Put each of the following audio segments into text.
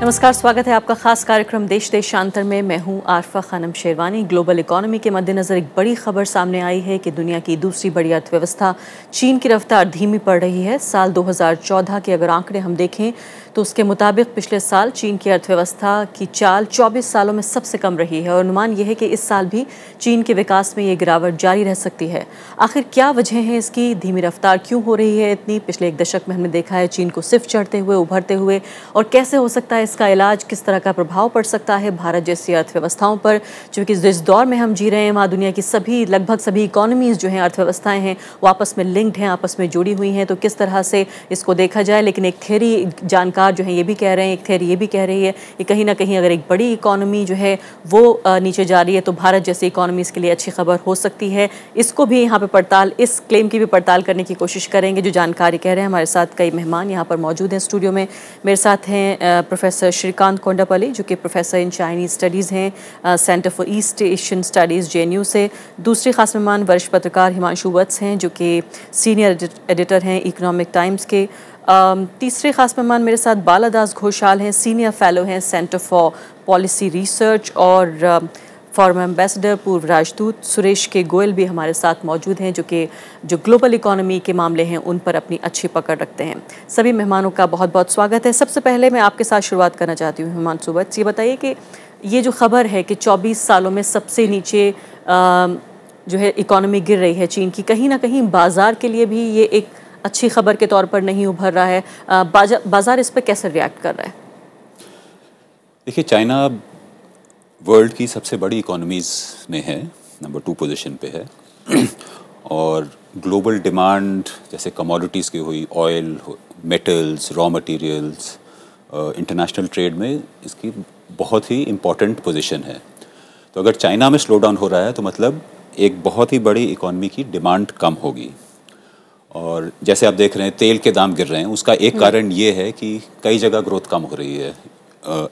नमस्कार, स्वागत है आपका खास कार्यक्रम देश देशांतर में। मैं हूं आरफा खानम शेरवानी। ग्लोबल इकोनॉमी के मद्देनज़र एक बड़ी खबर सामने आई है कि दुनिया की दूसरी बड़ी अर्थव्यवस्था चीन की रफ्तार धीमी पड़ रही है। साल 2014 के अगर आंकड़े हम देखें तो उसके मुताबिक पिछले साल चीन की अर्थव्यवस्था की चाल 24 सालों में सबसे कम रही है और अनुमान यह है कि इस साल भी चीन के विकास में ये गिरावट जारी रह सकती है। आखिर क्या वजह है इसकी? धीमी रफ्तार क्यों हो रही है इतनी? पिछले एक दशक में हमने देखा है चीन को सिर्फ चढ़ते हुए, उभरते हुए, और कैसे हो सकता है इसका इलाज? किस तरह का प्रभाव पड़ सकता है भारत जैसी अर्थव्यवस्थाओं पर? क्योंकि जिस दौर में हम जी रहे हैं वहाँ दुनिया की लगभग सभी इकोनॉमीज़ जो हैं, अर्थव्यवस्थाएं हैं, वो आपस में लिंक्ड हैं, आपस में जुड़ी हुई हैं। तो किस तरह से इसको देखा जाए? लेकिन एक थ्योरी जानकार जो है ये भी कह रहे हैं, एक थ्योरी ये भी कह रही है कि कहीं ना कहीं अगर एक बड़ी इकोनॉमी जो है वो नीचे जा रही है तो भारत जैसी इकोनॉमीज़ के लिए अच्छी खबर हो सकती है। इसको भी यहाँ पे इस क्लेम की भी पड़ताल करने की कोशिश करेंगे। जो जानकारी कह रहे हैं, हमारे साथ कई मेहमान यहाँ पर मौजूद हैं स्टूडियो में। मेरे साथ हैं प्रोफेसर श्रीकांत कोंडापल्ली, जो कि प्रोफेसर इन चाइनीज़ स्टडीज़ हैं, centre for east Asian studies JNU से। दूसरे खास मेहमान वरिष्ठ पत्रकार हिमांशु वत्स हैं, जो कि सीनियर एडिटर हैं इकोनॉमिक टाइम्स के। तीसरे खास मेहमान मेरे साथ बालादास घोषाल हैं, सीनियर फेलो हैं सेंटर फॉर पॉलिसी रिसर्च, और फॉरेन एम्बेसडर, पूर्व राजदूत सुरेश के गोयल भी हमारे साथ मौजूद हैं, जो ग्लोबल इकोनॉमी के मामले हैं उन पर अपनी अच्छी पकड़ रखते हैं। सभी मेहमानों का बहुत बहुत स्वागत है। सबसे पहले मैं आपके साथ शुरुआत करना चाहती हूँ हिमांशु वत्स। ये बताइए कि ये जो खबर है कि 24 सालों में सबसे नीचे जो है इकोनॉमी गिर रही है चीन की, कहीं ना कहीं बाजार के लिए भी ये एक अच्छी खबर के तौर पर नहीं उभर रहा है। बाजार इस पर कैसे रिएक्ट कर रहा है? देखिए, चाइना वर्ल्ड की सबसे बड़ी इकोनॉमीज़ में है, नंबर 2 पोजीशन पे है और ग्लोबल डिमांड जैसे कमोडिटीज़ की हुई, oil, metals, raw materials, international trade में इसकी बहुत ही इम्पॉर्टेंट पोजीशन है। तो अगर चाइना में स्लो डाउन हो रहा है तो मतलब एक बहुत ही बड़ी इकोनॉमी की डिमांड कम होगी। और जैसे आप देख रहे हैं तेल के दाम गिर रहे हैं, उसका एक कारण ये है कि कई जगह ग्रोथ कम हो रही है।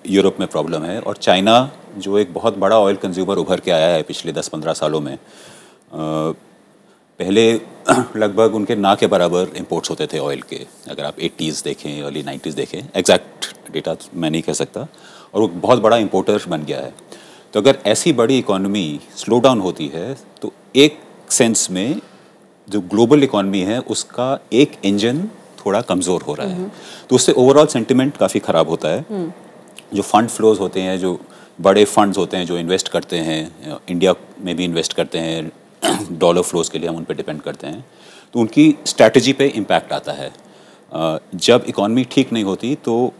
यूरोप में प्रॉब्लम है और चाइना जो एक बहुत बड़ा ऑयल कंज्यूमर उभर के आया है पिछले 10-15 सालों में, पहले लगभग उनके ना के बराबर इंपोर्ट्स होते थे ऑयल के। अगर आप 80s देखें, अर्ली 90s देखें, एग्जैक्ट डेटा मैं नहीं कह सकता, और वो बहुत बड़ा इंपोर्टर बन गया है। तो अगर ऐसी बड़ी इकोनॉमी स्लो डाउन होती है तो एक सेंस में जो ग्लोबल इकोनॉमी है उसका एक इंजन थोड़ा कमज़ोर हो रहा है, तो उससे ओवरऑल सेंटिमेंट काफ़ी ख़राब होता है। जो फंड फ्लोज होते हैं, जो बड़े फंड्स होते हैं जो इन्वेस्ट करते हैं, इंडिया में भी इन्वेस्ट करते हैं, डॉलर फ्लोज के लिए हम उन पर डिपेंड करते हैं, तो उनकी स्ट्रैटेजी पे इम्पैक्ट आता है। जब इकॉनमी ठीक नहीं होती तो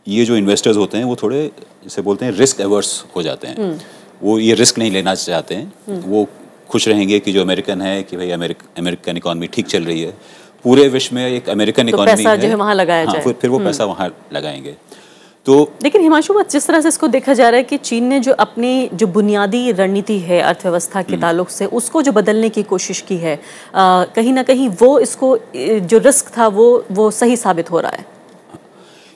ये जो इन्वेस्टर्स होते हैं वो थोड़े, जैसे बोलते हैं, रिस्क एवर्स हो जाते हैं। वो ये रिस्क नहीं लेना चाहते हैं। वो खुश रहेंगे कि जो अमेरिकन है कि भाई अमेरिकन इकॉनमी ठीक चल रही है, पूरे विश्व में एक अमेरिकन इकॉनमी पैसा जो है वहाँ लगाया जाए। फिर वो पैसा वहाँ लगाएंगे। तो लेकिन हिमांशु, जिस तरह से इसको देखा जा रहा है कि चीन ने जो अपनी जो बुनियादी रणनीति है अर्थव्यवस्था के ताल्लुक से, उसको जो बदलने की कोशिश की है, कहीं ना कहीं वो इसको जो रिस्क था वो सही साबित हो रहा है।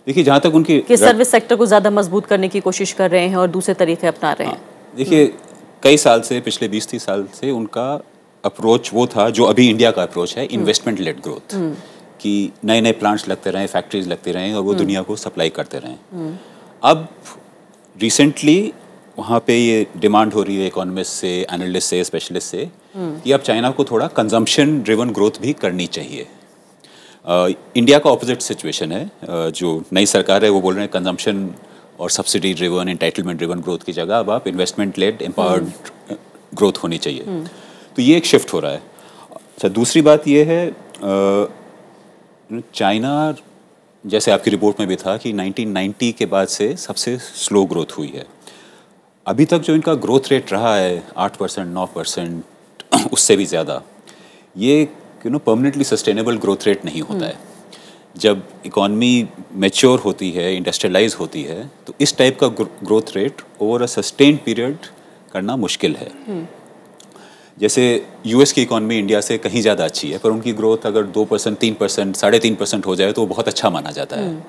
देखिए, जहाँ तक उनकी सर्विस सेक्टर को ज़्यादा मजबूत करने की कोशिश कर रहे हैं और दूसरे तरीके अपना रहे हैं। देखिए, कई साल से, पिछले 20-30 साल से उनका अप्रोच वो था जो अभी इंडिया का अप्रोच है, इन्वेस्टमेंट लेड ग्रोथ, कि नए नए प्लांट्स लगते रहें, फैक्ट्रीज लगते रहें और वो दुनिया को सप्लाई करते रहें। अब रिसेंटली वहाँ पे ये डिमांड हो रही है इकोनॉमिस्ट से, एनालिस्ट से, स्पेशलिस्ट से, कि अब चाइना को थोड़ा कंजम्पशन ड्रिवन ग्रोथ भी करनी चाहिए। इंडिया का ऑपोजिट सिचुएशन है। जो नई सरकार है वो बोल रहे हैं कंजम्पशन और subsidy driven, entitlement driven growth की जगह अब आप इन्वेस्टमेंट लेड एम्पावर्ड ग्रोथ होनी चाहिए। तो ये एक शिफ्ट हो रहा है। अच्छा, दूसरी बात ये है, चाइना, जैसे आपकी रिपोर्ट में भी था कि 1990 के बाद से सबसे स्लो ग्रोथ हुई है। अभी तक जो इनका ग्रोथ रेट रहा है 8%, 9%, उससे भी ज़्यादा, ये परमानेंटली सस्टेनेबल ग्रोथ रेट नहीं होता है। जब इकॉनमी मैच्योर होती है, इंडस्ट्रियलाइज होती है, तो इस टाइप का growth rate over a sustained period करना मुश्किल है। जैसे US की इकॉनमी इंडिया से कहीं ज़्यादा अच्छी है, पर उनकी ग्रोथ अगर 2%, 3%, 3.5% हो जाए तो बहुत अच्छा माना जाता है।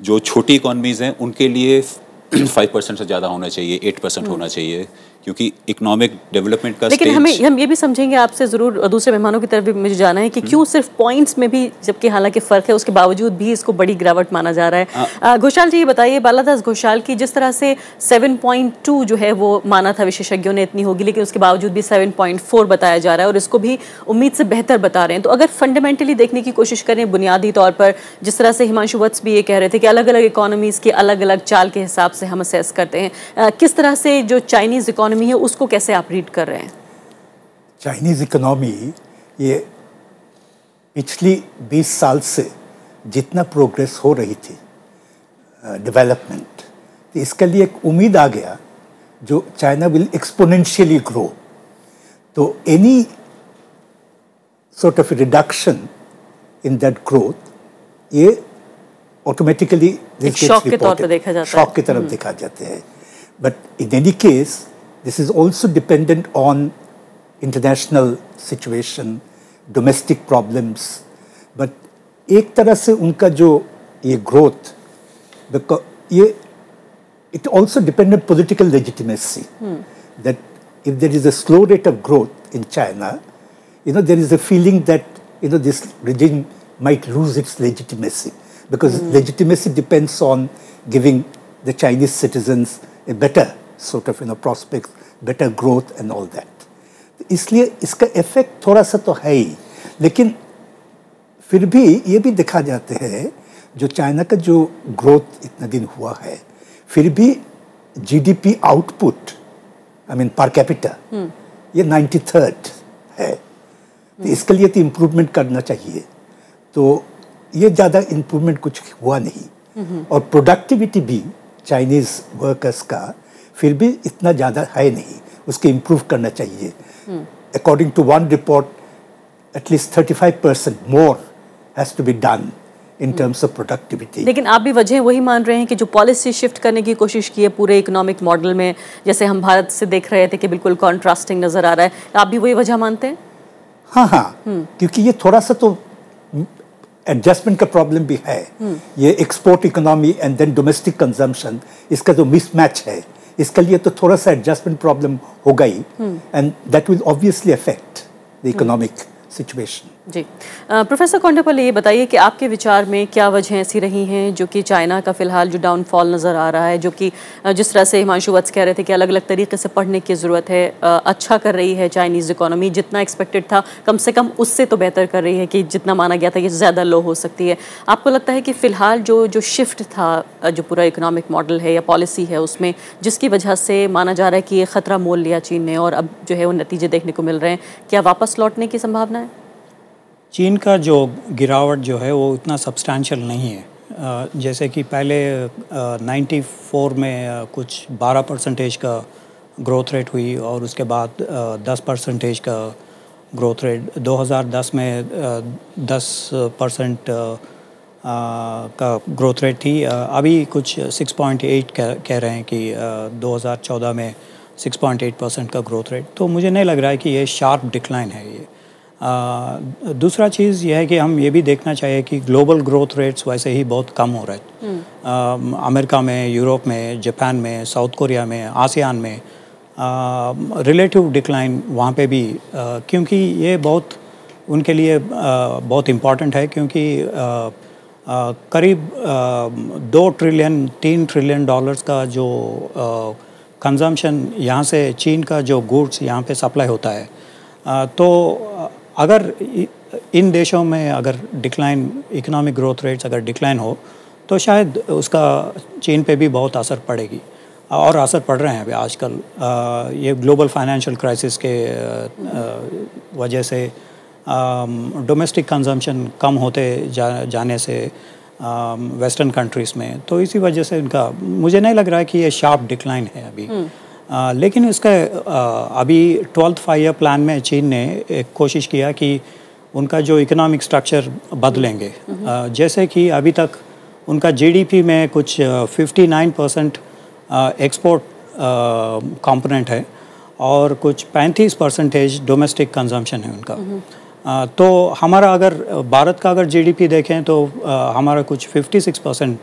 जो छोटी इकॉनमीज़ हैं उनके लिए 5% से ज़्यादा होना चाहिए, 8% होना चाहिए, क्योंकि इकोनॉमिक डेवलपमेंट का लेकिन हम ये भी समझेंगे आपसे ज़रूर, दूसरे मेहमानों की तरफ भी मुझे जाना है कि क्यों सिर्फ पॉइंट्स में भी, जबकि हालांकि फ़र्क है, उसके बावजूद भी इसको बड़ी गिरावट माना जा रहा है। घोषाल जी ये बताइए, बालादास घोषाल, की जिस तरह से 7.2 जो है वो माना था विशेषज्ञों ने इतनी होगी, लेकिन उसके बावजूद भी 7.4 बताया जा रहा है और इसको भी उम्मीद से बेहतर बता रहे हैं। तो अगर फंडामेंटली देखने की कोशिश करें बुनियादी तौर पर, जिस तरह से हिमांशु वत्स भी ये कह रहे थे कि अलग अलग इकोनॉमीज़ की अलग अलग चाल के हिसाब से हम असेस करते हैं, किस तरह से जो चाइनीज़ इकोनॉमी है उसको कैसे आप रीड कर रहे हैं? चाइनीज़ इकोनॉमी ये पिछली 20 साल से जितना प्रोग्रेस हो रही थी डेवलपमेंट, तो इसके लिए एक उम्मीद आ गया जो चाइना विल एक्सपोनेंशियली ग्रो। तो any sort of a reduction in that growth, ये ऑटोमेटिकली शॉक के तौर पे देखा जाता है, शॉक की तरफ देखा जाते हैं। But in any case this is also dependent on international situation, domestic problems. But एक तरह से उनका जो ये ग्रोथ, ये it also depends on political legitimacy. That if there is a slow rate of growth in China, there is a feeling that this regime might lose its legitimacy, because legitimacy depends on giving the Chinese citizens a better sort of prospects, better growth and all that. इसलिए इसका effect थोड़ा सा तो है ही, लेकिन फिर भी ये भी देखा जाता है जो चाइना का जो ग्रोथ इतना दिन हुआ है, फिर भी जीडीपी आउटपुट पर कैपिटा ये 93rd है। तो इसके लिए तो इम्प्रूवमेंट करना चाहिए, तो ये ज़्यादा इम्प्रूवमेंट कुछ हुआ नहीं। और प्रोडक्टिविटी भी चाइनीज़ वर्कर्स का फिर भी इतना ज़्यादा है नहीं, उसको इम्प्रूव करना चाहिए। According to one report at least 35% more has to be done in terms of productivity. लेकिन आप भी वजह वही मान रहे हैं कि जो पॉलिसी शिफ्ट करने की कोशिश की है पूरे इकोनॉमिक मॉडल में, जैसे हम भारत से देख रहे थे कि बिल्कुल कॉन्ट्रास्टिंग नजर आ रहा है, आप भी वही वजह मानते हैं? हाँ, क्योंकि ये थोड़ा सा तो एडजस्टमेंट का प्रॉब्लम भी है। ये export economy and then domestic consumption, इसका जो मिसमैच है, इसके लिए तो थोड़ा सा एडजस्टमेंट प्रॉब्लम होगा ही, and that will obviously affect the economic situation. जी, प्रोफेसर कोंडापल्ली ये बताइए कि आपके विचार में क्या वजह ऐसी रही हैं जो कि चाइना का फिलहाल जो डाउनफॉल नज़र आ रहा है, जो कि जिस तरह से हिमांशु वत्स कह रहे थे कि अलग अलग तरीके से पढ़ने की ज़रूरत है, अच्छा कर रही है चाइनीज़ इकोनॉमी, जितना एक्सपेक्टेड था कम से कम उससे तो बेहतर कर रही है, कि जितना माना गया था ये ज़्यादा लो हो सकती है। आपको लगता है कि फ़िलहाल जो शिफ्ट था, जो पूरा इकोनॉमिक मॉडल है या पॉलिसी है उसमें, जिसकी वजह से माना जा रहा है कि ये ख़तरा मोल लिया चीन ने और अब जो है वो नतीजे देखने को मिल रहे हैं, क्या वापस लौटने की संभावना है? चीन का जो गिरावट जो है वो उतना सब्सटैंशियल नहीं है। जैसे कि पहले 94 में कुछ 12% का ग्रोथ रेट हुई और उसके बाद 10% का ग्रोथ रेट, 2010 में 10% का ग्रोथ रेट थी। अभी कुछ 6.8 कह रहे हैं कि 2014 में 6.8% का ग्रोथ रेट। तो मुझे नहीं लग रहा है कि ये शार्प डिक्लाइन है। ये दूसरा चीज़ यह है कि हम ये भी देखना चाहिए कि ग्लोबल ग्रोथ रेट्स वैसे ही बहुत कम हो रहे हैं। अमेरिका में, यूरोप में, जापान में, साउथ कोरिया में, आसियान में रिलेटिव डिक्लाइन वहाँ पे भी, क्योंकि ये बहुत उनके लिए बहुत इम्पॉर्टेंट है, क्योंकि करीब 2 ट्रिलियन 3 ट्रिलियन डॉलर्स का जो कंजम्पशन यहाँ से चीन का जो गुड्स यहाँ पे सप्लाई होता है, तो अगर इन देशों में अगर डिक्लाइन, इकोनॉमिक ग्रोथ रेट्स अगर डिक्लाइन हो तो शायद उसका चीन पे भी बहुत असर पड़ेगी, और असर पड़ रहे हैं अभी आजकल। ये ग्लोबल फाइनेंशियल क्राइसिस के वजह से डोमेस्टिक कंजम्पशन कम होते जाने से वेस्टर्न कंट्रीज़ में, तो इसी वजह से इनका मुझे नहीं लग रहा है कि ये शार्प डिक्लाइन है अभी। लेकिन इसका अभी 12th 5-year प्लान में चीन ने एक कोशिश किया कि उनका जो इकोनॉमिक स्ट्रक्चर बदलेंगे। जैसे कि अभी तक उनका जीडीपी में कुछ 59% एक्सपोर्ट कंपोनेंट है और कुछ 35% डोमेस्टिक कंजम्पशन है उनका। तो हमारा अगर भारत का अगर जीडीपी देखें तो हमारा कुछ 56%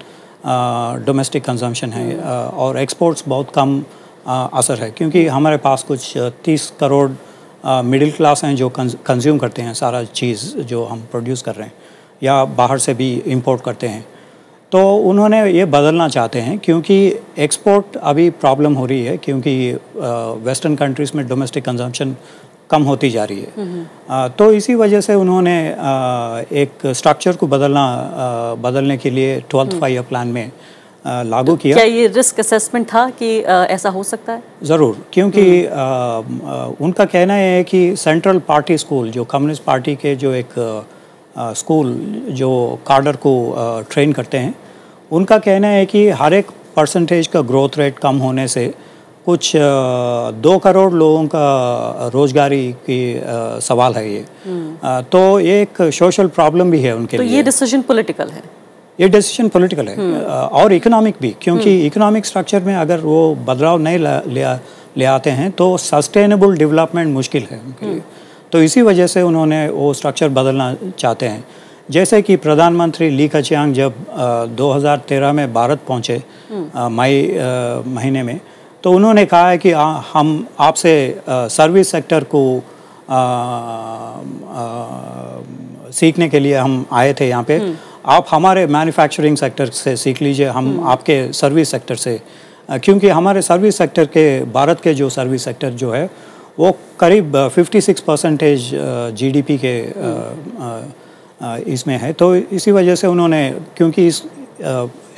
डोमेस्टिक कंजम्पशन है और एक्सपोर्ट्स बहुत कम असर है, क्योंकि हमारे पास कुछ 30 करोड़ मिडिल क्लास हैं जो कंज्यूम करते हैं सारा चीज़ जो हम प्रोड्यूस कर रहे हैं या बाहर से भी इंपोर्ट करते हैं। तो उन्होंने ये बदलना चाहते हैं, क्योंकि एक्सपोर्ट अभी प्रॉब्लम हो रही है, क्योंकि वेस्टर्न कंट्रीज़ में डोमेस्टिक कंजम्पशन कम होती जा रही है। तो इसी वजह से उन्होंने एक स्ट्रक्चर को बदलने के लिए 12th फाइव प्लान में लागू किया। क्या ये रिस्क असेसमेंट था कि ऐसा हो सकता है? ज़रूर, क्योंकि उनका कहना है कि सेंट्रल पार्टी स्कूल, जो कम्युनिस्ट पार्टी के जो एक स्कूल जो कार्डर को ट्रेन करते हैं, उनका कहना है कि हर एक परसेंटेज का ग्रोथ रेट कम होने से कुछ 2 करोड़ लोगों का रोजगारी की सवाल है ये। तो ये एक सोशल प्रॉब्लम भी है उनके लिए। तो ये डिसीजन पॉलिटिकल है? ये डिसीजन पॉलिटिकल है और इकोनॉमिक भी, क्योंकि इकोनॉमिक स्ट्रक्चर में अगर वो बदलाव नहीं ले आते हैं तो सस्टेनेबल डेवलपमेंट मुश्किल है उनके लिए। तो इसी वजह से उन्होंने वो स्ट्रक्चर बदलना चाहते हैं। जैसे कि प्रधानमंत्री ली कचियांग जब 2013 में भारत पहुँचे मई महीने में, तो उन्होंने कहा है कि हम आपसे सर्विस सेक्टर को सीखने के लिए हम आए थे यहाँ पे। आप हमारे मैन्युफैक्चरिंग सेक्टर से सीख लीजिए, हम आपके सर्विस सेक्टर से, क्योंकि हमारे सर्विस सेक्टर के, भारत के जो सर्विस सेक्टर जो है वो करीब 56% GDP के इसमें है। तो इसी वजह से उन्होंने, क्योंकि इस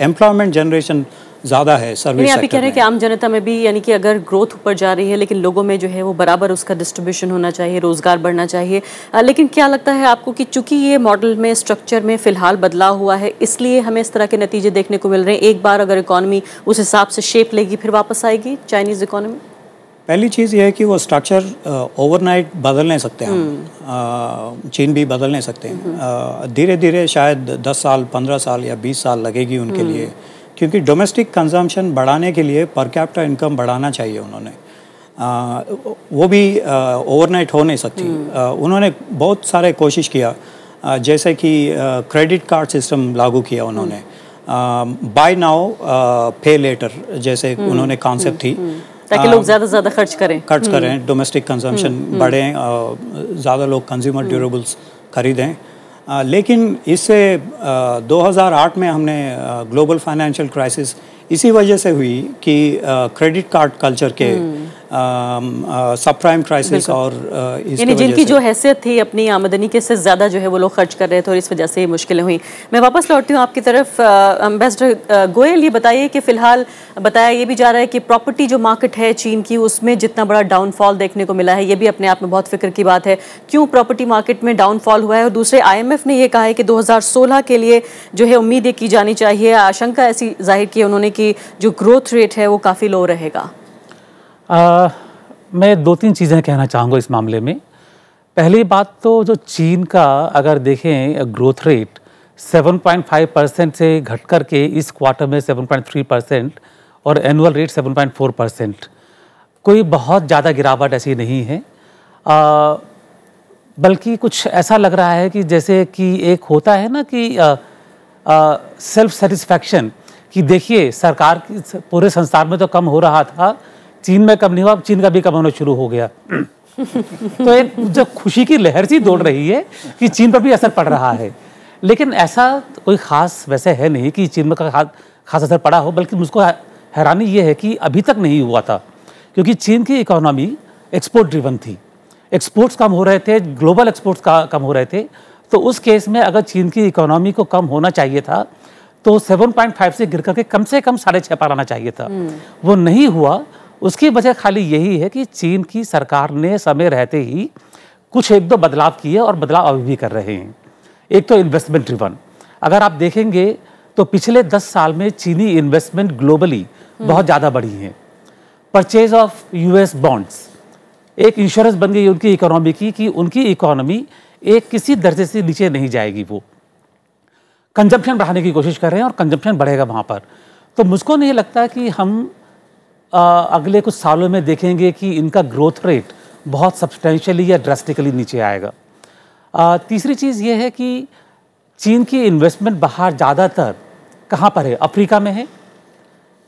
एम्प्लॉयमेंट जनरेशन ज़्यादा है सर्विस सेक्टर में। कह रहे हैं कि आम जनता में भी, यानी कि अगर ग्रोथ ऊपर जा रही है लेकिन लोगों में जो है वो बराबर उसका डिस्ट्रीब्यूशन होना चाहिए, रोजगार बढ़ना चाहिए। लेकिन क्या लगता है आपको कि चूंकि ये मॉडल में, स्ट्रक्चर में फ़िलहाल बदलाव हुआ है, इसलिए हमें इस तरह के नतीजे देखने को मिल रहे हैं? एक बार अगर इकॉनमी उस हिसाब से शेप लेगी फिर वापस आएगी चाइनीज़ इकॉनमी? पहली चीज़ ये है कि वो स्ट्रक्चर ओवरनाइट बदल नहीं सकते हम। चीन भी बदल नहीं सकते हैं। धीरे धीरे शायद 10 साल, 15 साल या 20 साल लगेगी उनके लिए, क्योंकि डोमेस्टिक कंजम्पशन बढ़ाने के लिए पर कैपिटा इनकम बढ़ाना चाहिए उन्होंने। वो भी ओवरनाइट हो नहीं सकती। उन्होंने बहुत सारे कोशिश किया, जैसे कि क्रेडिट कार्ड सिस्टम लागू किया उन्होंने, बाय नाउ पे लेटर जैसे उन्होंने कॉन्सेप्ट थी, ताकि लोग ज़्यादा से ज़्यादा खर्च करें, डोमेस्टिक कंजम्पशन बढ़े, ज़्यादा लोग कंज्यूमर ड्यूरेबल्स खरीदें। लेकिन इससे 2008 में हमने ग्लोबल फाइनेंशियल क्राइसिस इसी वजह से हुई कि क्रेडिट कार्ड कल्चर के सब प्राइम क्राइसिस और यानी जिनकी जो हैसियत थी अपनी आमदनी के से ज़्यादा जो है वो लोग खर्च कर रहे थे और इस वजह से ये मुश्किलें हुई। मैं वापस लौटती हूँ आपकी तरफ। एम्बेसडर गोयल, ये बताइए कि फ़िलहाल बताया ये भी जा रहा है कि प्रॉपर्टी जो मार्केट है चीन की, उसमें जितना बड़ा डाउनफॉल देखने को मिला है, ये भी अपने आप में बहुत फिक्र की बात है। क्यों प्रॉपर्टी मार्केट में डाउनफॉल हुआ है? और दूसरे IMF ने ये कहा है कि 2016 के लिए जो है उम्मीदें की जानी चाहिए, आशंका ऐसी जाहिर की उन्होंने कि जो ग्रोथ रेट है वो काफ़ी लो रहेगा। मैं 2-3 चीज़ें कहना चाहूँगा इस मामले में। पहली बात तो जो चीन का अगर देखें ग्रोथ रेट 7.5% से घट कर के इस क्वार्टर में 7.3% और एनुअल रेट 7.4%, कोई बहुत ज़्यादा गिरावट ऐसी नहीं है। बल्कि कुछ ऐसा लग रहा है कि जैसे कि एक होता है ना कि सेल्फ सेटिस्फैक्शन, कि देखिए सरकार की पूरे संसार में तो कम हो रहा था, चीन में कम नहीं हुआ, चीन का भी कम होना शुरू हो गया। तो एक जो खुशी की लहर सी दौड़ रही है कि चीन पर भी असर पड़ रहा है। लेकिन ऐसा कोई ख़ास वैसे है नहीं कि चीन में खास असर पड़ा हो, बल्कि मुझको हैरानी ये है कि अभी तक नहीं हुआ था, क्योंकि चीन की इकोनॉमी एक्सपोर्ट ड्रिवन थी, एक्सपोर्ट्स कम हो रहे थे, ग्लोबल एक्सपोर्ट्स कम हो रहे थे। तो उस केस में अगर चीन की इकोनॉमी को कम होना चाहिए था तो 7.5 से गिर करके कम से कम 6.5 पर आना चाहिए था। वो नहीं हुआ। उसकी वजह खाली यही है कि चीन की सरकार ने समय रहते ही कुछ 1-2 बदलाव किए और बदलाव अभी भी कर रहे हैं। एक तो इन्वेस्टमेंट ड्रिवन, अगर आप देखेंगे तो पिछले 10 साल में चीनी इन्वेस्टमेंट ग्लोबली बहुत ज़्यादा बढ़ी है। परचेज ऑफ US बॉन्ड्स एक इंश्योरेंस बन गई उनकी इकोनॉमी की, कि उनकी इकोनॉमी एक किसी दर्जे से नीचे नहीं जाएगी। वो कंजम्पशन बढ़ाने की कोशिश कर रहे हैं और कंजम्पशन बढ़ेगा वहाँ पर। तो मुझको नहीं लगता कि हम अगले कुछ सालों में देखेंगे कि इनका ग्रोथ रेट बहुत सब्सटेंशियली या ड्रास्टिकली नीचे आएगा। तीसरी चीज़ ये है कि चीन की इन्वेस्टमेंट बाहर ज़्यादातर कहाँ पर है? अफ्रीका में है,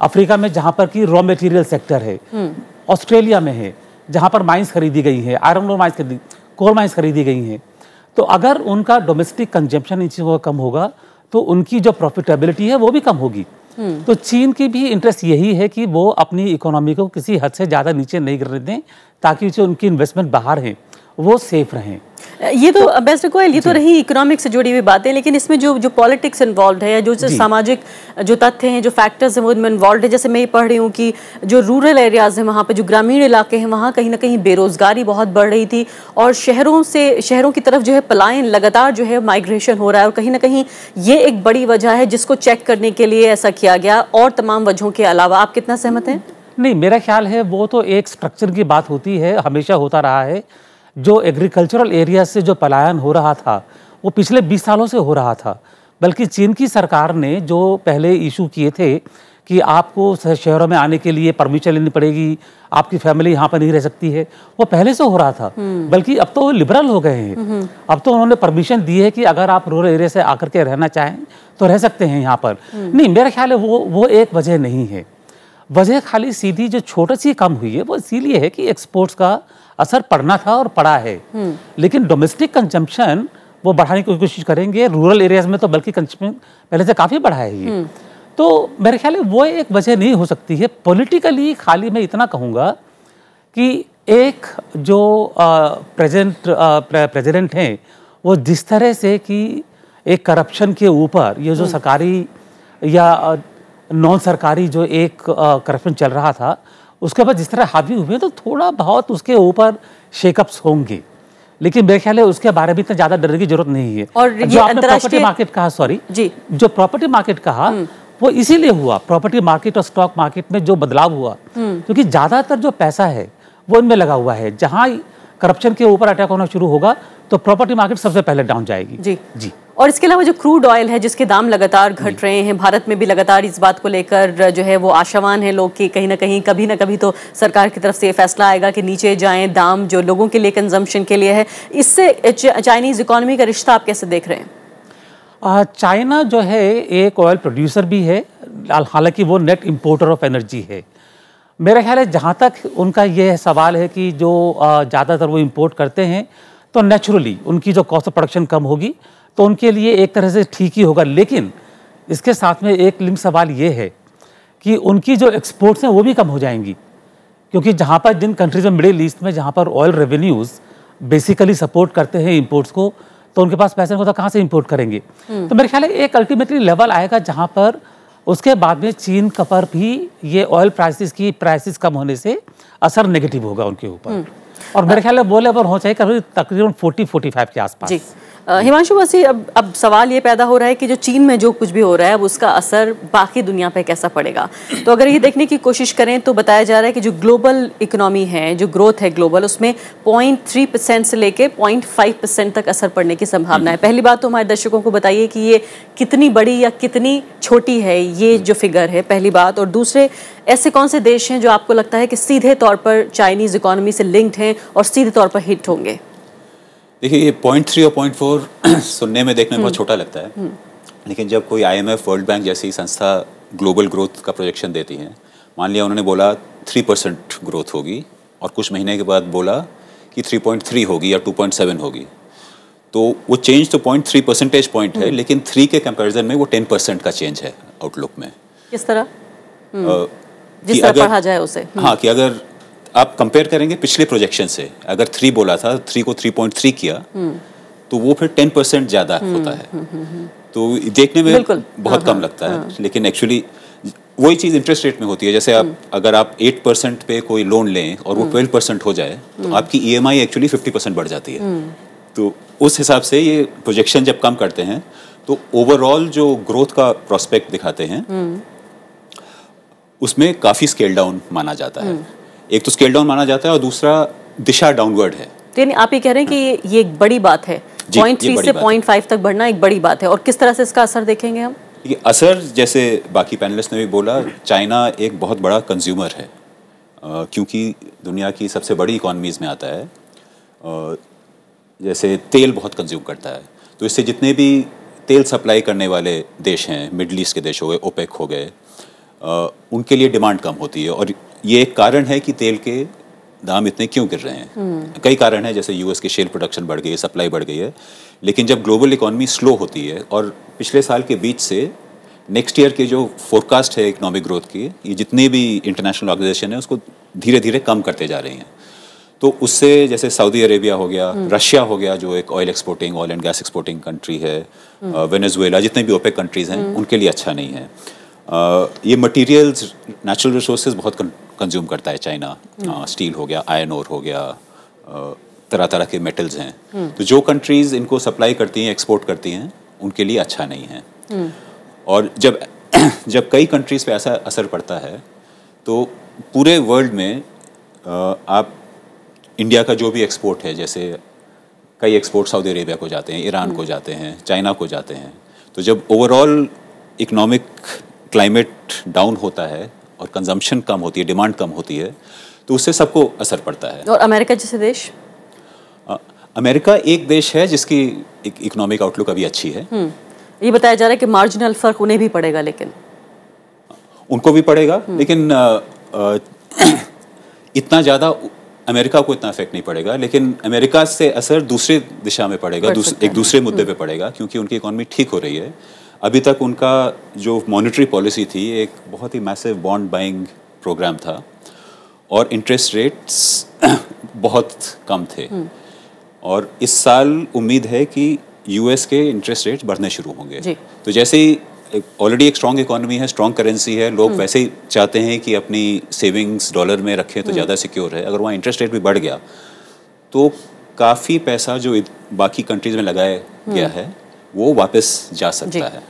अफ्रीका में जहाँ पर कि रॉ मटेरियल सेक्टर है, ऑस्ट्रेलिया में है जहाँ पर माइंस खरीदी गई है, iron ore mines coal mines खरीदी गई हैं। तो अगर उनका डोमेस्टिक कंजम्पशन इन चीज़ों का कम होगा तो उनकी जो प्रॉफिटेबिलिटी है वो भी कम होगी। तो चीन की भी इंटरेस्ट यही है कि वो अपनी इकोनॉमी को किसी हद से ज़्यादा नीचे नहीं गिरने दें, ताकि जो उनकी इन्वेस्टमेंट बाहर हैं वो सेफ रहें। ये तो बेस्ट गोयल, ये तो रही इकोनॉमिक्स से जुड़ी हुई बातें, लेकिन इसमें जो पॉलिटिक्स इन्वॉल्व है या जो सामाजिक जो तथ्य हैं, जो फैक्टर्स हैं वो इनमें इन्वॉल्व है। जैसे मैं ये पढ़ रही हूँ कि जो रूरल एरियाज हैं, वहाँ पे जो ग्रामीण इलाके हैं, वहाँ कहीं ना कहीं बेरोजगारी बहुत बढ़ रही थी और शहरों की तरफ जो है पलायन लगातार जो है माइग्रेशन हो रहा है, और कहीं ना कहीं ये एक बड़ी वजह है जिसको चेक करने के लिए ऐसा किया गया, और तमाम वजहों के अलावा। आप कितना सहमत हैं? नहीं, मेरा ख्याल है वो तो एक स्ट्रक्चर की बात होती है, हमेशा होता रहा है। जो एग्रीकल्चरल एरिया से जो पलायन हो रहा था वो पिछले 20 सालों से हो रहा था। बल्कि चीन की सरकार ने जो पहले इशू किए थे कि आपको शहरों में आने के लिए परमिशन लेनी पड़ेगी, आपकी फैमिली यहाँ पर नहीं रह सकती है, वो पहले से हो रहा था। बल्कि अब तो लिबरल हो गए हैं। अब तो उन्होंने परमिशन दी है कि अगर आप रूरल एरिया से आकर के रहना चाहें तो रह सकते हैं यहाँ पर। नहीं, मेरा ख्याल है वो एक वजह नहीं है। वजह खाली सीधी जो छोटी सी कम हुई है वो इसीलिए है कि एक्सपोर्ट्स का असर पड़ना था और पड़ा है। लेकिन डोमेस्टिक कंजम्पशन वो बढ़ाने की कोशिश करेंगे। रूरल एरियाज में तो बल्कि कंजम्पशन पहले से काफ़ी बढ़ा है ये। तो मेरे ख्याल है वो एक वजह नहीं हो सकती है। पॉलिटिकली खाली मैं इतना कहूँगा कि एक जो प्रेसिडेंट हैं वो जिस तरह से कि एक करप्शन के ऊपर ये जो सरकारी या नॉन सरकारी जो एक करप्शन चल रहा था उसके बाद जिस तरह हावी हुए तो थोड़ा बहुत उसके ऊपर शेकअप्स होंगे। लेकिन मेरे ख्याल है उसके बारे में इतना ज़्यादा डरने की जरूरत नहीं है। और जो आपने प्रॉपर्टी मार्केट कहा, जो प्रॉपर्टी मार्केट कहा वो इसीलिए हुआ। प्रॉपर्टी मार्केट और स्टॉक मार्केट में जो बदलाव हुआ क्योंकि ज़्यादातर जो पैसा है वो इनमें लगा हुआ है। जहाँ करप्शन के ऊपर अटैक होना शुरू होगा तो प्रॉपर्टी मार्केट सबसे पहले डाउन जाएगी। जी। और इसके अलावा जो क्रूड ऑयल है जिसके दाम लगातार घट रहे हैं, भारत में भी लगातार इस बात को लेकर जो है वो आशावान है लोग कि कहीं ना कभी तो सरकार की तरफ से ये फैसला आएगा कि नीचे जाएं दाम, जो लोगों के लिए कंजम्पशन के लिए है। इससे चाइनीज इकोनॉमी का रिश्ता आप कैसे देख रहे हैं? चाइना जो है एक ऑयल प्रोड्यूसर भी है, हालांकि वो नेट इम्पोर्टर ऑफ एनर्जी है। मेरा ख्याल है जहाँ तक उनका ये सवाल है कि जो ज़्यादातर वो इम्पोर्ट करते हैं तो नेचुरली उनकी जो कॉस्ट ऑफ प्रोडक्शन कम होगी तो उनके लिए एक तरह से ठीक ही होगा। लेकिन इसके साथ में एक लिंक सवाल ये है कि उनकी जो एक्सपोर्ट्स हैं वो भी कम हो जाएंगी, क्योंकि जहाँ पर जिन कंट्रीज में मिडिल ईस्ट में जहाँ पर ऑयल रेवेन्यूज़ बेसिकली सपोर्ट करते हैं इंपोर्ट्स को, तो उनके पास पैसे नहीं होता, कहाँ से इंपोर्ट करेंगे। तो मेरे ख्याल है एक अल्टीमेटली लेवल आएगा जहाँ पर उसके बाद में चीन का पर भी ये ऑयल प्राइसेस कम होने से असर नेगेटिव होगा उनके ऊपर। और मेरे ख्याल है वो लेवल हो चाहिए तकरीबन 40-45 के आसपास। हिमांशु बसी, अब सवाल ये पैदा हो रहा है कि जो चीन में जो कुछ भी हो रहा है अब उसका असर बाकी दुनिया पे कैसा पड़ेगा। तो अगर ये देखने की कोशिश करें तो बताया जा रहा है कि जो ग्लोबल इकोनॉमी है, जो ग्रोथ है ग्लोबल, उसमें 0.3% से लेके 0.5% तक असर पड़ने की संभावना है। पहली बात तो हमारे दर्शकों को बताइए कि ये कितनी बड़ी या कितनी छोटी है ये जो फिगर है, पहली बात। और दूसरे, ऐसे कौन से देश हैं जो आपको लगता है कि सीधे तौर पर चाइनीज़ इकोनॉमी से लिंक्ड हैं और सीधे तौर पर हिट होंगे? देखिए, ये 0.3 और 0.4 सुनने में देखने में बहुत छोटा लगता है, लेकिन जब कोई IMF, वर्ल्ड बैंक जैसी संस्था ग्लोबल ग्रोथ का प्रोजेक्शन देती हैं, मान लिया उन्होंने बोला 3% ग्रोथ होगी और कुछ महीने के बाद बोला कि 3.3 होगी या 2.7 होगी, तो वो चेंज तो 0.3 परसेंटेज पॉइंट है, लेकिन 3 के कंपैरिजन में वो 10% का चेंज है आउटलुक में। किस तरह? जिस तरह पढ़ा जाए उसे। हाँ, कि अगर आप कंपेयर करेंगे पिछले प्रोजेक्शन से, अगर 3 बोला था, 3 को 3.3 किया, तो वो फिर 10% ज़्यादा होता है। तो देखने में बहुत कम लगता है, लेकिन एक्चुअली वही चीज़ इंटरेस्ट रेट में होती है। जैसे आप अगर आप 8% पे कोई लोन लें और वो 12% हो जाए तो आपकी EMI एक्चुअली 50% बढ़ जाती है। तो उस हिसाब से ये प्रोजेक्शन जब कम करते हैं तो ओवरऑल जो ग्रोथ का प्रोस्पेक्ट दिखाते हैं उसमें काफ़ी स्केल डाउन माना जाता है। एक तो स्केल डाउन माना जाता है और दूसरा दिशा डाउनवर्ड है। तो यानी आप ये कह रहे हैं कि ये एक बड़ी बात है, 0.3 से 0.5 तक बढ़ना एक बड़ी बात है। और किस तरह से इसका असर देखेंगे हम? ये असर, जैसे बाकी पैनलिस्ट ने भी बोला, चाइना एक बहुत बड़ा कंज्यूमर है, क्योंकि दुनिया की सबसे बड़ी इकॉनमीज़ में आता है। जैसे तेल बहुत कंज्यूम करता है, तो इससे जितने भी तेल सप्लाई करने वाले देश हैं, मिडल ईस्ट के देश हो गए, ओपेक हो गए, उनके लिए डिमांड कम होती है। और ये एक कारण है कि तेल के दाम इतने क्यों गिर रहे हैं। कई कारण हैं, जैसे यूएस के शेल प्रोडक्शन बढ़ गई है, सप्लाई बढ़ गई है, लेकिन जब ग्लोबल इकोनॉमी स्लो होती है और पिछले साल के बीच से नेक्स्ट ईयर के जो फोरकास्ट है इकोनॉमिक ग्रोथ की, ये जितनी भी इंटरनेशनल ऑर्गेनाइजेशन है उसको धीरे धीरे कम करते जा रही हैं। तो उससे जैसे सऊदी अरेबिया हो गया, रशिया हो गया जो एक oil and gas exporting country है, वेनेजुएला, जितने भी ओपेक कंट्रीज़ हैं उनके लिए अच्छा नहीं है। ये मटेरियल्स, नेचुरल रिसोर्सेज बहुत कंज्यूम करता है चाइना, स्टील हो गया, आयरन ओर हो गया, तरह तरह के मेटल्स हैं। तो जो कंट्रीज़ इनको सप्लाई करती हैं, एक्सपोर्ट करती हैं, उनके लिए अच्छा नहीं है। और जब कई कंट्रीज़ पे ऐसा असर पड़ता है तो पूरे वर्ल्ड में आप इंडिया का जो भी एक्सपोर्ट है, जैसे कई एक्सपोर्ट सऊदी अरेबिया को जाते हैं, ईरान को जाते हैं, चाइना को जाते हैं, तो जब ओवरऑल इकोनॉमिक क्लाइमेट डाउन होता है और कंजम्पशन कम होती है, डिमांड कम होती है, तो उससे सबको असर पड़ता है। और अमेरिका जैसे देश? अमेरिका एक देश है जिसकी इकोनॉमिक आउटलुक अभी अच्छी है। ये बताया जा रहा है कि मार्जिनल फर्क उन्हें भी पड़ेगा, लेकिन उनको भी पड़ेगा, लेकिन इतना ज़्यादा अमेरिका को इतना इफेक्ट नहीं पड़ेगा, लेकिन अमेरिका से असर दूसरी दिशा में पड़ेगा, एक दूसरे मुद्दे पे पड़ेगा, क्योंकि उनकी इकोनॉमी ठीक हो रही है। अभी तक उनका जो मॉनेटरी पॉलिसी थी एक बहुत ही मैसिव बॉन्ड बाइंग प्रोग्राम था और इंटरेस्ट रेट्स बहुत कम थे। और इस साल उम्मीद है कि यूएस के इंटरेस्ट रेट्स बढ़ने शुरू होंगे। तो जैसे ही ऑलरेडी एक स्ट्रॉन्ग इकोनॉमी है, स्ट्रॉन्ग करेंसी है, लोग वैसे ही चाहते हैं कि अपनी सेविंग्स डॉलर में रखें तो ज़्यादा सिक्योर है। अगर वहाँ इंटरेस्ट रेट भी बढ़ गया तो काफ़ी पैसा जो बाकी कंट्रीज़ में लगाया गया है वो वापस जा सकता है।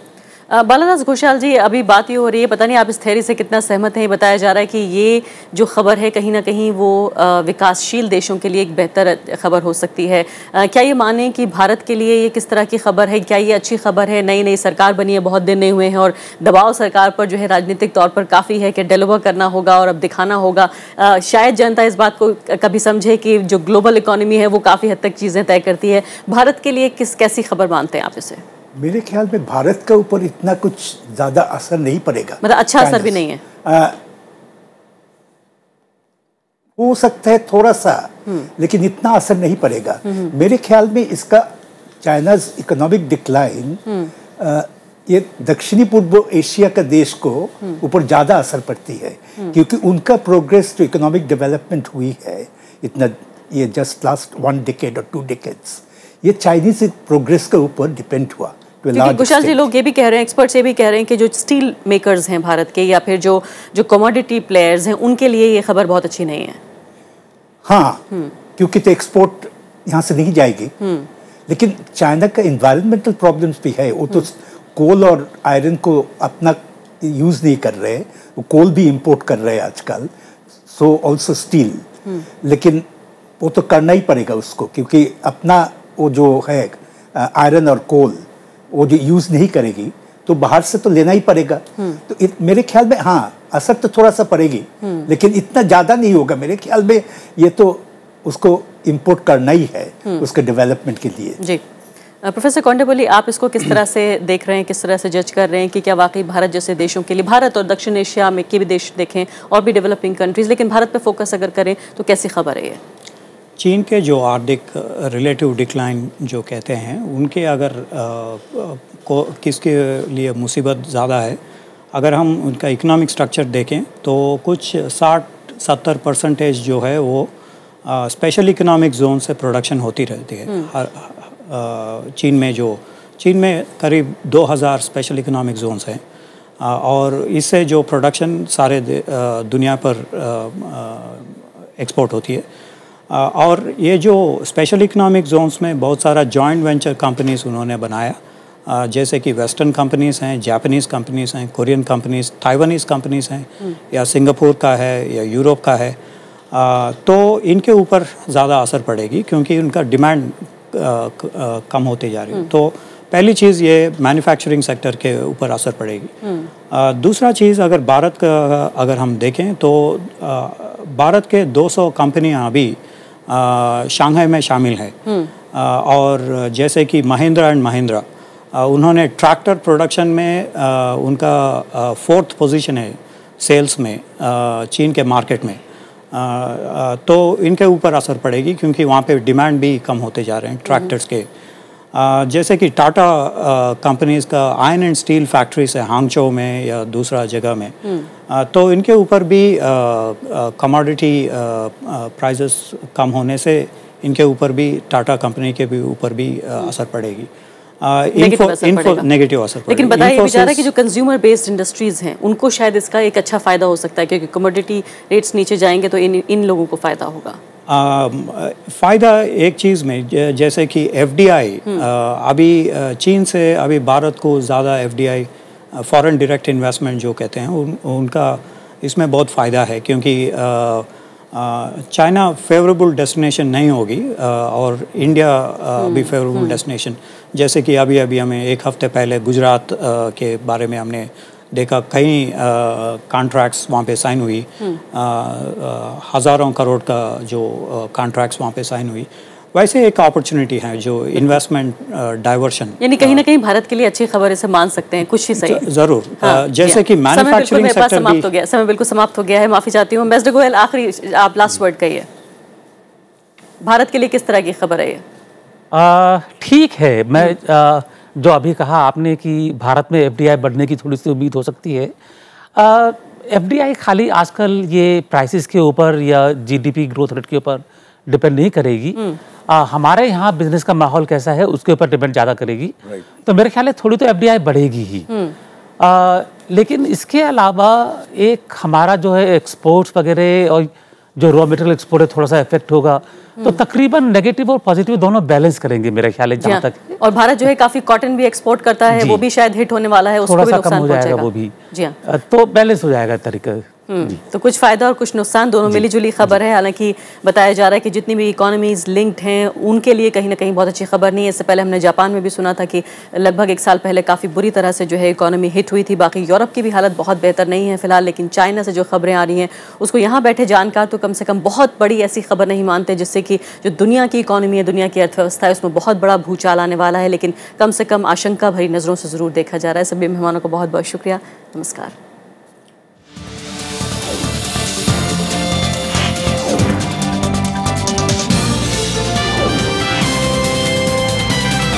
बालादास घोषाल जी, अभी बात ये हो रही है, पता नहीं आप इस थ्योरी से कितना सहमत हैं, बताया जा रहा है कि ये जो खबर है कहीं ना कहीं वो विकासशील देशों के लिए एक बेहतर खबर हो सकती है। क्या ये माने कि भारत के लिए ये किस तरह की खबर है? क्या ये अच्छी खबर है? नई नई सरकार बनी है, बहुत दिन नहीं हुए हैं और दबाव सरकार पर जो है राजनीतिक तौर पर काफ़ी है कि डिलीवर करना होगा और अब दिखाना होगा। शायद जनता इस बात को कभी समझे कि जो ग्लोबल इकोनॉमी है वो काफ़ी हद तक चीज़ें तय करती है। भारत के लिए कैसी खबर मानते हैं आप इसे? मेरे ख्याल में भारत के ऊपर इतना कुछ ज़्यादा असर नहीं पड़ेगा, मतलब अच्छा असर भी नहीं है। हो सकता है थोड़ा सा, लेकिन इतना असर नहीं पड़ेगा। मेरे ख्याल में इसका चाइनाज इकोनॉमिक डिक्लाइन ये दक्षिणी पूर्व एशिया का देश को ऊपर ज़्यादा असर पड़ती है, क्योंकि उनका प्रोग्रेस जो इकोनॉमिक डेवलपमेंट हुई है इतना, ये जस्ट लास्ट 1 decade और 2 decades, ये चाइनीज प्रोग्रेस के ऊपर डिपेंड हुआ। कुशाल जी, लोग ये भी कह रहे हैं, एक्सपर्ट्स ये भी कह रहे हैं कि जो स्टील मेकर्स हैं भारत के या फिर जो कमोडिटी प्लेयर्स हैं उनके लिए ये खबर बहुत अच्छी नहीं है। हाँ, क्योंकि तो एक्सपोर्ट यहाँ से नहीं जाएगी। लेकिन चाइना का एनवायरमेंटल प्रॉब्लम्स भी है। वो तो कोल और आयरन को अपना यूज़ नहीं कर रहे, वो कोल भी इंपोर्ट कर रहे हैं आजकल, सो ऑल्सो स्टील। लेकिन वो तो करना ही पड़ेगा उसको, क्योंकि अपना वो जो है आयरन और कोल वो जो यूज़ नहीं करेगी तो बाहर से तो लेना ही पड़ेगा। तो मेरे ख्याल में हाँ असर तो थोड़ा सा पड़ेगी, लेकिन इतना ज़्यादा नहीं होगा मेरे ख्याल में। ये तो उसको इंपोर्ट करना ही है उसके डेवलपमेंट के लिए। जी प्रोफेसर कोंडेपल्ली, आप इसको किस तरह से देख रहे हैं, किस तरह से जज कर रहे हैं कि क्या वाकई भारत जैसे देशों के लिए, भारत और दक्षिण एशिया में के भी देश देखें और भी डेवलपिंग कंट्रीज़, लेकिन भारत पे फोकस अगर करें तो कैसी खबर है ये? चीन के जो आर्थिक रिलेटिव डिक्लाइन जो कहते हैं, उनके अगर किसके लिए मुसीबत ज़्यादा है, अगर हम उनका इकोनॉमिक स्ट्रक्चर देखें तो कुछ 60-70% जो है वो स्पेशल इकोनॉमिक जोन से प्रोडक्शन होती रहती है। चीन में करीब 2000 स्पेशल इकोनॉमिक जोन्स हैं और इससे जो प्रोडक्शन सारे दुनिया पर एक्सपोर्ट होती है। और ये जो स्पेशल इकोनॉमिक जोन्स में बहुत सारा जॉइंट वेंचर कंपनीज़ उन्होंने बनाया, जैसे कि वेस्टर्न कंपनीज़ हैं, जापानीज़ कंपनीज़ हैं, कोरियन कंपनीज़, ताइवानीज़ कंपनीज़ हैं, या सिंगापुर का है या यूरोप का है। तो इनके ऊपर ज़्यादा असर पड़ेगी क्योंकि उनका डिमांड कम होते जा रही है। तो पहली चीज़ ये मैन्युफैक्चरिंग सेक्टर के ऊपर असर पड़ेगी। दूसरा चीज़, अगर भारत का अगर हम देखें तो भारत के 200 कंपनियां अभी शंघाई में शामिल है। और जैसे कि महिंद्रा एंड महिंद्रा, उन्होंने ट्रैक्टर प्रोडक्शन में उनका 4th पोजीशन है सेल्स में चीन के मार्केट में, तो इनके ऊपर असर पड़ेगी क्योंकि वहाँ पे डिमांड भी कम होते जा रहे हैं ट्रैक्टर्स के। जैसे कि टाटा कंपनीज का आयरन एंड स्टील फैक्ट्रीज है हांगझो में या दूसरा जगह में, तो इनके ऊपर भी कमोडिटी प्राइसेस कम होने से इनके ऊपर भी, टाटा कंपनी के भी ऊपर भी असर पड़ेगी, नेगेटिव असर पड़ेगा। लेकिन बताइए भी जा रहा है कि जो कंज्यूमर बेस्ड इंडस्ट्रीज हैं उनको शायद इसका एक अच्छा फ़ायदा हो सकता है, क्योंकि कमोडिटी रेट्स नीचे जाएंगे तो इन लोगों को फ़ायदा होगा। फ़ायदा एक चीज़ में, जैसे कि FDI, अभी चीन से अभी भारत को ज़्यादा FDI फॉरेन डायरेक्ट इन्वेस्टमेंट जो कहते हैं उनका इसमें बहुत फ़ायदा है, क्योंकि चाइना फेवरेबल डेस्टिनेशन नहीं होगी और इंडिया भी फेवरेबल डेस्टिनेशन। जैसे कि अभी हमें एक हफ्ते पहले गुजरात के बारे में हमने देखा, कई कॉन्ट्रैक्ट्स वहाँ पे साइन हुई, हज़ारों करोड़ का जो कॉन्ट्रैक्ट्स वहाँ पे साइन हुई। वैसे एक अपॉर्चुनिटी है जो इन्वेस्टमेंट डाइवर्शन, यानी कहीं ना कहीं भारत के लिए अच्छी खबर इसे मान सकते हैं, कुछ ही सही। जरूर। जैसे कि मैन्युफैक्चरिंग सेक्टर समाप्त हो गया, समय बिल्कुल समाप्त हो गया है, माफ़ी चाहती हूँ। एम्बेसडर गोयल, आखिरी आप लास्ट वर्ड कहिए, भारत के लिए किस तरह की खबर है ये? ठीक है, मैं जो अभी कहा आपने कि भारत में FDI बढ़ने की थोड़ी सी उम्मीद हो सकती है। FDI खाली आजकल ये प्राइसेस के ऊपर या GDP ग्रोथ रेट के ऊपर डिपेंड नहीं करेगी, हमारे यहाँ बिजनेस का माहौल कैसा है उसके ऊपर डिपेंड ज़्यादा करेगी। तो मेरे ख्याल है थोड़ी तो FDI बढ़ेगी ही, लेकिन इसके अलावा एक हमारा जो है एक्सपोर्ट्स वगैरह और जो रॉ मटेरियल एक्सपोर्ट है थोड़ा सा इफेक्ट होगा, तो तकरीबन नेगेटिव और पॉजिटिव दोनों बैलेंस करेंगे मेरे ख्याल है जहाँ तक। और भारत जो है काफी कॉटन भी एक्सपोर्ट करता है, वो भी शायद हिट होने वाला है, उसको थोड़ा भी सा नुकसान कम हो जाएगा पहुंचेगा वो भी, जी हाँ, तो बैलेंस हो जाएगा तरीका। तो कुछ फायदा और कुछ नुकसान दोनों मिली जुली खबर है। हालांकि बताया जा रहा है कि जितनी भी इकोनॉमीज लिंक्ड हैं उनके लिए कहीं ना कहीं बहुत अच्छी खबर नहीं है। इससे पहले हमने जापान में भी सुना था कि लगभग 1 साल पहले काफ़ी बुरी तरह से जो है इकोनॉमी हिट हुई थी। बाकी यूरोप की भी हालत बहुत बेहतर नहीं है फिलहाल, लेकिन चाइना से जो खबरें आ रही हैं उसको यहाँ बैठे जानकार तो कम से कम बहुत बड़ी ऐसी खबर नहीं मानते जिससे कि जो दुनिया की इकोनॉमी है, दुनिया की अर्थव्यवस्था है, उसमें बहुत बड़ा भूचाल आने वाला है। लेकिन कम से कम आशंका भरी नज़रों से ज़रूर देखा जा रहा है। सभी मेहमानों को बहुत बहुत शुक्रिया, नमस्कार।